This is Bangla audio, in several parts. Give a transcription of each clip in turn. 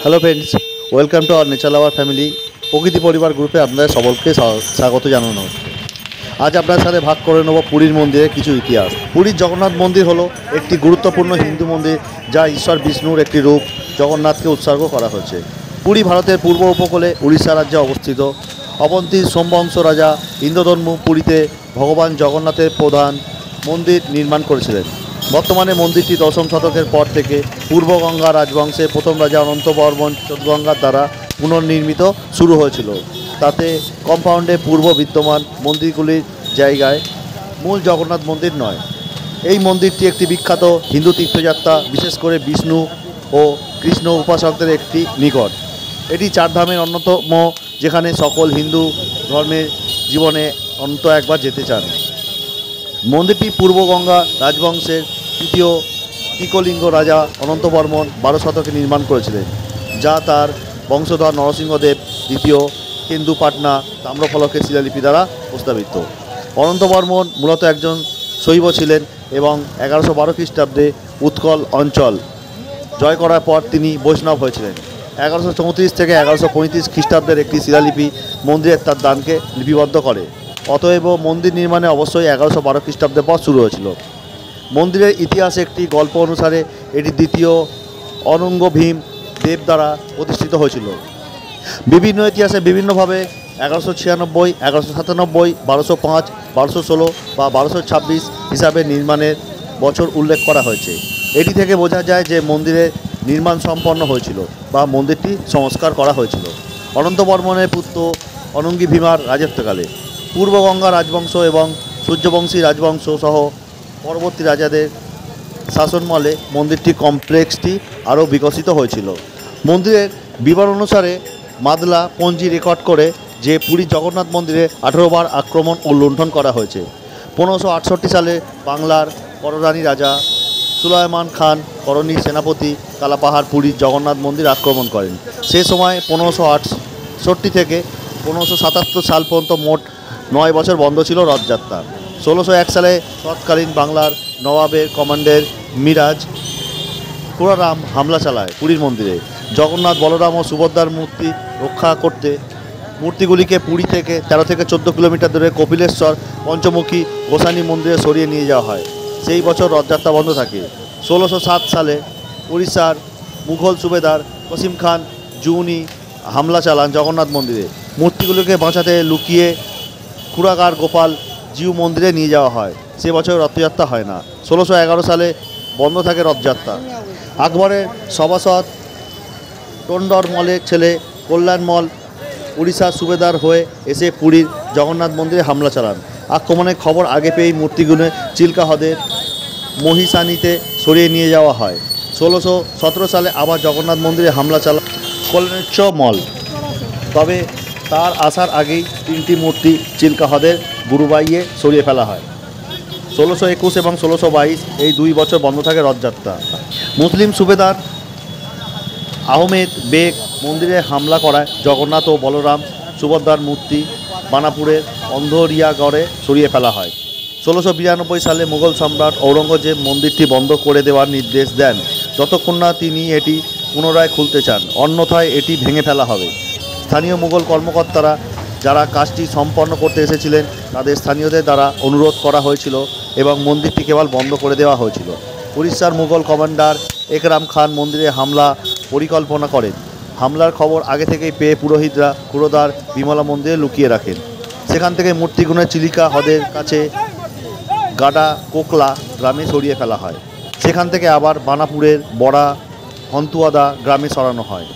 Hello friends, welcome to our nature lover family. প্রকৃতি পরিবার গ্রুপে আপনাদের সকলকে স্বাগত জানানো হচ্ছে। আজ আপনার সাথে ভাগ করে নেব পুরীর মন্দিরের কিছু ইতিহাস। পুরীর জগন্নাথ মন্দির হলো একটি গুরুত্বপূর্ণ হিন্দু মন্দির, যা ঈশ্বর বিষ্ণুর একটি রূপ জগন্নাথকে উৎসর্গ করা হয়েছে। পুরী ভারতের পূর্ব উপকূলে উড়িষ্যা রাজ্যে অবস্থিত। অবন্তীর সোমবংশ রাজা ইন্দ্রধনু পুরীতে ভগবান জগন্নাথের প্রধান মন্দির নির্মাণ করেছিলেন। বর্তমানে মন্দিরটি দশম শতকের পর থেকে পূর্ব গঙ্গা রাজবংশের প্রথম রাজা অনন্তবর্মন চোদ্গঙ্গার দ্বারা পুনর্নির্মিত শুরু হয়েছিল। তাতে কম্পাউন্ডে পূর্ব বিদ্যমান মন্দিরগুলির জায়গায় মূল জগন্নাথ মন্দির নয়। এই মন্দিরটি একটি বিখ্যাত হিন্দু তীর্থযাত্রা, বিশেষ করে বিষ্ণু ও কৃষ্ণ উপাসকদের একটি নিকট। এটি চারধামের অন্যতম, যেখানে সকল হিন্দু ধর্মের জীবনে অন্তত একবার যেতে চান। মন্দিরটি পূর্ব গঙ্গা রাজবংশের তৃতীয় ত্রিকলিঙ্গ রাজা অনন্তবর্মন 12 শতকে নির্মাণ করেছিলেন, যা তার বংশধর নরসিংহদেব দ্বিতীয় কেন্দুপাটনা তাম্রফলকের শিলালিপি দ্বারা প্রস্তাবিত। অনন্তবর্মন মূলত একজন শৈব ছিলেন এবং 1112 খ্রিস্টাব্দে উৎকল অঞ্চল জয় করার পর তিনি বৈষ্ণব হয়েছিলেন। 1134 থেকে 1135 খ্রিস্টাব্দের একটি শিলালিপি মন্দিরের তার দানকে লিপিবদ্ধ করে। অতএব মন্দির নির্মাণে অবশ্যই 1112 খ্রিস্টাব্দের পর শুরু হয়েছিল। মন্দিরের ইতিহাসে একটি গল্প অনুসারে এটি দ্বিতীয় অনঙ্গ ভীম দেব দ্বারা প্রতিষ্ঠিত হয়েছিল। বিভিন্ন ইতিহাসে বিভিন্নভাবে 1196, 1197, 1205, 1216 বা 1226 হিসাবে নির্মাণের বছর উল্লেখ করা হয়েছে। এটি থেকে বোঝা যায় যে মন্দিরের নির্মাণ সম্পন্ন হয়েছিল বা মন্দিরটি সংস্কার করা হয়েছিল অনন্তবর্মনের পুত্র অনঙ্গী ভীমার রাজত্বকালে। পূর্ব গঙ্গা রাজবংশ এবং সূর্যবংশী রাজবংশ সহ পরবর্তী রাজাদের শাসনমলে মন্দিরটি কমপ্লেক্সটি আরও বিকশিত হয়েছিল। মন্দিরের বিবরণ অনুসারে মাদলা পঞ্জি রেকর্ড করে যে পুরী জগন্নাথ মন্দিরে 18 বার আক্রমণ ও লুণ্ঠন করা হয়েছে। 1568 সালে বাংলার কররানী রাজা সুলাইমান খান করণী সেনাপতি কালাপাহাড় পুরীর জগন্নাথ মন্দির আক্রমণ করেন। সে সময় 1568 থেকে 1577 সাল পর্যন্ত মোট 9 বছর বন্ধ ছিল রথযাত্রা। 1601 সালে তৎকালীন বাংলার নবাবের কমান্ডের মিরাজ খুরারাম হামলা চালায় পুরীর মন্দিরে। জগন্নাথ, বলরাম ও সুভদ্রার মূর্তি রক্ষা করতে মূর্তিগুলিকে পুরী থেকে 13 থেকে 14 কিলোমিটার দূরে কপিলেশ্বর পঞ্চমুখী গোসানী মন্দিরে সরিয়ে নিয়ে যাওয়া হয়। সেই বছর রথযাত্রা বন্ধ থাকে। 1607 সালে উড়িষ্যার মুঘল সুবেদার কসিম খান জুনি হামলা চালান জগন্নাথ মন্দিরে। মূর্তিগুলিকে বাঁচাতে লুকিয়ে খুড়াগার গোপাল জিউ মন্দিরে নিয়ে যাওয়া হয়। সে বছর রথযাত্রা হয় না। 1611 সালে বন্ধ থাকে রথযাত্রা। আকবরের সভাসদ টন্ডরমলের ছেলে কল্যাণমল উড়িষ্যার সুবেদার হয়ে এসে পুরীর জগন্নাথ মন্দিরে হামলা চালান। আক্রমণের খবর আগে পেয়েই মূর্তিগুলো চিল্কা হ্রদের মহিষানীতে সরিয়ে নিয়ে যাওয়া হয়। 1617 সালে আবার জগন্নাথ মন্দিরে হামলা চালান কল্যাণেশ্বর, তবে তার আসার আগেই 3টি মূর্তি চিল্কা হ্রদের গুরুবাইয়ে সরিয়ে ফেলা হয়। 1621 এবং 1622 এই 2 বছর বন্ধ থাকে রথযাত্রা। মুসলিম সুবেদার আহমেদ বেগ মন্দিরে হামলা করায় জগন্নাথ ও বলরাম সুভদ্রার মূর্তি বানাপুরের অন্ধরিয়াগড়ে সরিয়ে ফেলা হয়। 1692 সালে মুঘল সম্রাট ঔরঙ্গজেব মন্দিরটি বন্ধ করে দেওয়ার নির্দেশ দেন যতক্ষণ না তিনি এটি পুনরায় খুলতে চান, অন্যথায় এটি ভেঙে ফেলা হবে। স্থানীয় মুঘল কর্মকর্তারা যারা কাজটি সম্পন্ন করতে এসেছিলেন তাদের স্থানীয়দের দ্বারা অনুরোধ করা হয়েছিল এবং মন্দিরটি কেবল বন্ধ করে দেওয়া হয়েছিল। উড়িষ্যার মুঘল কমান্ডার একরাম খান মন্দিরে হামলা পরিকল্পনা করেন। হামলার খবর আগে থেকেই পেয়ে পুরোহিতরা খুড়োদার বিমলা মন্দিরে লুকিয়ে রাখেন। সেখান থেকে মূর্তিগুলো চিলিকা হ্রদের কাছে গাডা কোকলা গ্রামে সরিয়ে ফেলা হয়। সেখান থেকে আবার বানাপুরের বড়া হন্তুয়াদা গ্রামে সরানো হয়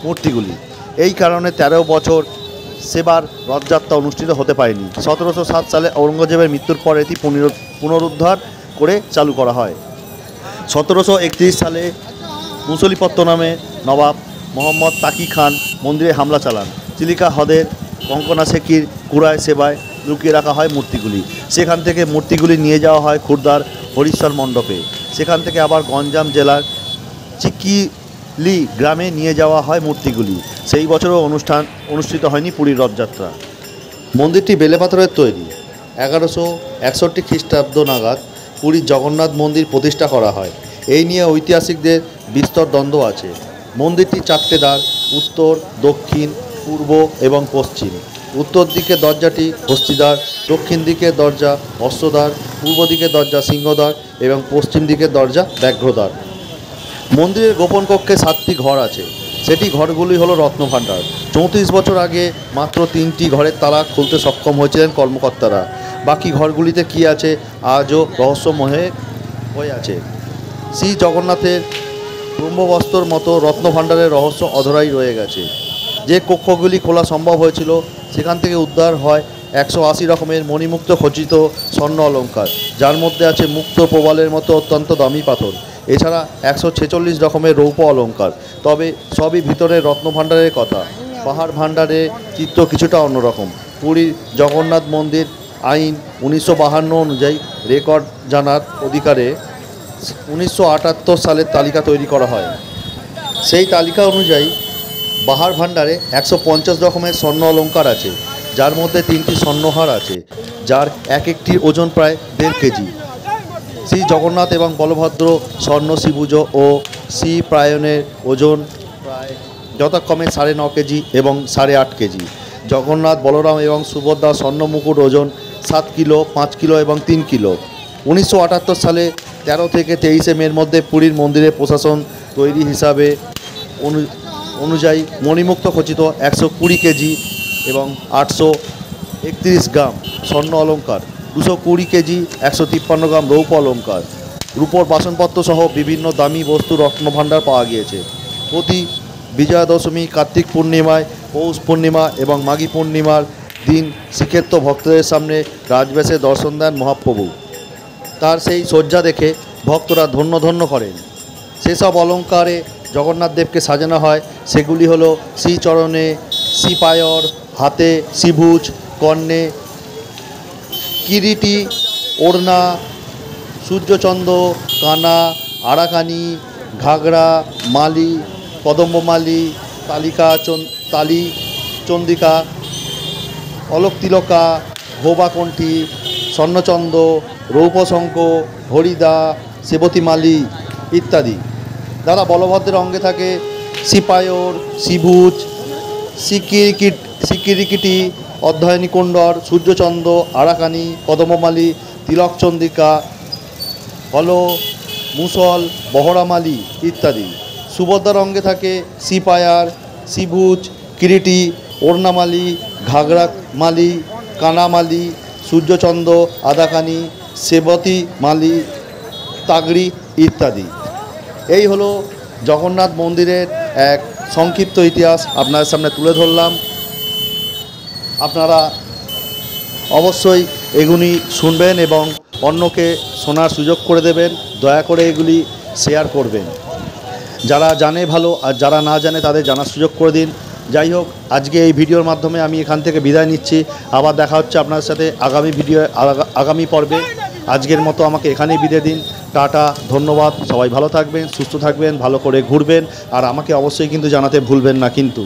মূর্তিগুলি। এই কারণে 13 বছর সেবার রথযাত্রা অনুষ্ঠিত হতে পারেনি। 1707 সালে ঔরঙ্গজেবের মৃত্যুর পর এটি পুনরুদ্ধার করে চালু করা হয়। 1731 সালে মুসলিপত্তনমে নবাব মোহাম্মদ তাকি খান মন্দিরে হামলা চালান। চিলিকা হ্রদের কঙ্কনা শেকির কুড়ায় সেবায় লুকিয়ে রাখা হয় মূর্তিগুলি। সেখান থেকে মূর্তিগুলি নিয়ে যাওয়া হয় খুর্দার হরিশ্বর মণ্ডপে। সেখান থেকে আবার গঞ্জাম জেলার চিকিলি গ্রামে নিয়ে যাওয়া হয় মূর্তিগুলি। সেই বছরও অনুষ্ঠিত হয়নি পুরীর রথযাত্রা। মন্দিরটি বেলেপাথরের তৈরি। 1161 খ্রিস্টাব্দ নাগাদ পুরীর জগন্নাথ মন্দির প্রতিষ্ঠা করা হয়। এই নিয়ে ঐতিহাসিকদের বিস্তর দ্বন্দ্ব আছে। মন্দিরটি 4টে দ্বার, উত্তর, দক্ষিণ, পূর্ব এবং পশ্চিম। উত্তর দিকের দরজাটি হস্তিদ্বার, দক্ষিণ দিকের দরজা অশ্বদ্বার, পূর্ব দিকের দরজা সিংহদ্বার এবং পশ্চিম দিকের দরজা ব্যাঘ্রদ্বার। মন্দিরের গোপন কক্ষে 7টি ঘর আছে। সেটি ঘরগুলি হলো রত্নভাণ্ডার। 34 বছর আগে মাত্র 3টি ঘরের তালা খুলতে সক্ষম হয়েছিলেন কর্মকর্তারা। বাকি ঘরগুলিতে কী আছে আজও রহস্যময় হয়ে আছে। শ্রী জগন্নাথের ব্রহ্মবস্ত্রর মতো রত্নভাণ্ডারের রহস্য অধরাই রয়ে গেছে। যে কক্ষগুলি খোলা সম্ভব হয়েছিল সেখান থেকে উদ্ধার হয় 180 রকমের মণিমুক্ত খচিত স্বর্ণ অলঙ্কার, যার মধ্যে আছে মুক্ত প্রবালের মতো অত্যন্ত দামি পাথর। এছাড়া 146 রকমের রৌপ্য অলঙ্কার। তবে সবই ভিতরের রত্নভাণ্ডারের কথা। পাহাড় ভাণ্ডারের চিত্র কিছুটা অন্যরকম। পুরীর জগন্নাথ মন্দির আইন 1952 অনুযায়ী রেকর্ড জানার অধিকারে 1978 সালের তালিকা তৈরি করা হয়। সেই তালিকা অনুযায়ী পাহাড় ভাণ্ডারে 150 রকমের স্বর্ণ অলঙ্কার আছে, যার মধ্যে 3টি স্বর্ণহার আছে, যার এক একটির ওজন প্রায় 1.5 কেজি। শ্রী জগন্নাথ এবং বলভদ্র স্বর্ণ শ্রীভুজ ও শ্রী প্রায়ণের ওজন প্রায় যথাক্রমে 9.5 কেজি এবং 8.5 কেজি। জগন্নাথ, বলরাম এবং সুভদ্রা স্বর্ণ মুকুট ওজন 7 কিলো, 5 কিলো এবং 3 কিলো। 1978 সালে 13 থেকে 23 মের মধ্যে পুরীর মন্দিরের প্রশাসন তৈরি হিসাবে অনুযায়ী মণিমুক্ত খচিত 120 কেজি এবং 831 গ্রাম স্বর্ণ অলঙ্কার, 220 কেজি 153 গ্রাম রৌপ্য অলঙ্কার, রূপোর বাসনপত্র সহ বিভিন্ন দামি বস্তু রত্নভাণ্ডার পাওয়া গিয়েছে। প্রতি বিজয়া দশমী, কার্তিক পূর্ণিমায়, পৌষ পূর্ণিমা এবং মাঘী পূর্ণিমার দিন শ্রীক্ষেত্র ভক্তদের সামনে রাজবেশে দর্শন দেন মহাপ্রভু। তার সেই শয্যা দেখে ভক্তরা ধন্য ধন্য করেন। সেসব অলঙ্কারে জগন্নাথ দেবকে সাজানো হয়। সেগুলি হলো শ্রীচরণে শ্রীপায়র, হাতে শ্রীভুজ, কর্ণে কিরীটি, ওড়না, সূর্যচন্দ্র, কানা, আরাকানি, ঘাগরা, মালি, কদম্বমালি, তালি চন্দিকা, অলকতিলকা, ভোবাকণ্ঠী, স্বর্ণচন্দ্র, রৌপশঙ্খ, হরিদা, সেবতীমালি ইত্যাদি। দাদা বলভদ্রের অঙ্গে থাকে শ্রীপায়র, শ্রীভুজ, শ্রীকিরিকিটি, অধ্যয়নী কুণ্ডর, সূর্যচন্দ্র, আরাকানি, কদম্বমালি, তিলকচন্দ্রিকা, হল, মুসল, বহরামালি ইত্যাদি। সুভদ্রার অঙ্গে থাকে শ্রীপায়ার, শ্রীভুজ, কিরিটি, ওড়নামালি, ঘাগরা মালি, কানামালি, সূর্যচন্দ্র, আদাকানি, সেবতী মালি, তাগড়ি ইত্যাদি। এই হলো জগন্নাথ মন্দিরের এক সংক্ষিপ্ত ইতিহাস আপনাদের সামনে তুলে ধরলাম। আপনারা অবশ্যই এগুলি শুনবেন এবং অন্যকে শোনার সুযোগ করে দেবেন। দয়া করে এগুলি শেয়ার করবেন। যারা জানে ভালো, আর যারা না জানে তাদের জানার সুযোগ করে দিন। যাই হোক, আজকে এই ভিডিওর মাধ্যমে আমি এখান থেকে বিদায় নিচ্ছি। আবার দেখা হচ্ছে আপনার সাথে আগামী পর্বে। আজকের মতো আমাকে এখানেই বিদায় দিন। টাটা, ধন্যবাদ। সবাই ভালো থাকবেন, সুস্থ থাকবেন, ভালো করে ঘুরবেন, আর আমাকে অবশ্যই কিন্তু জানাতে ভুলবেন না কিন্তু।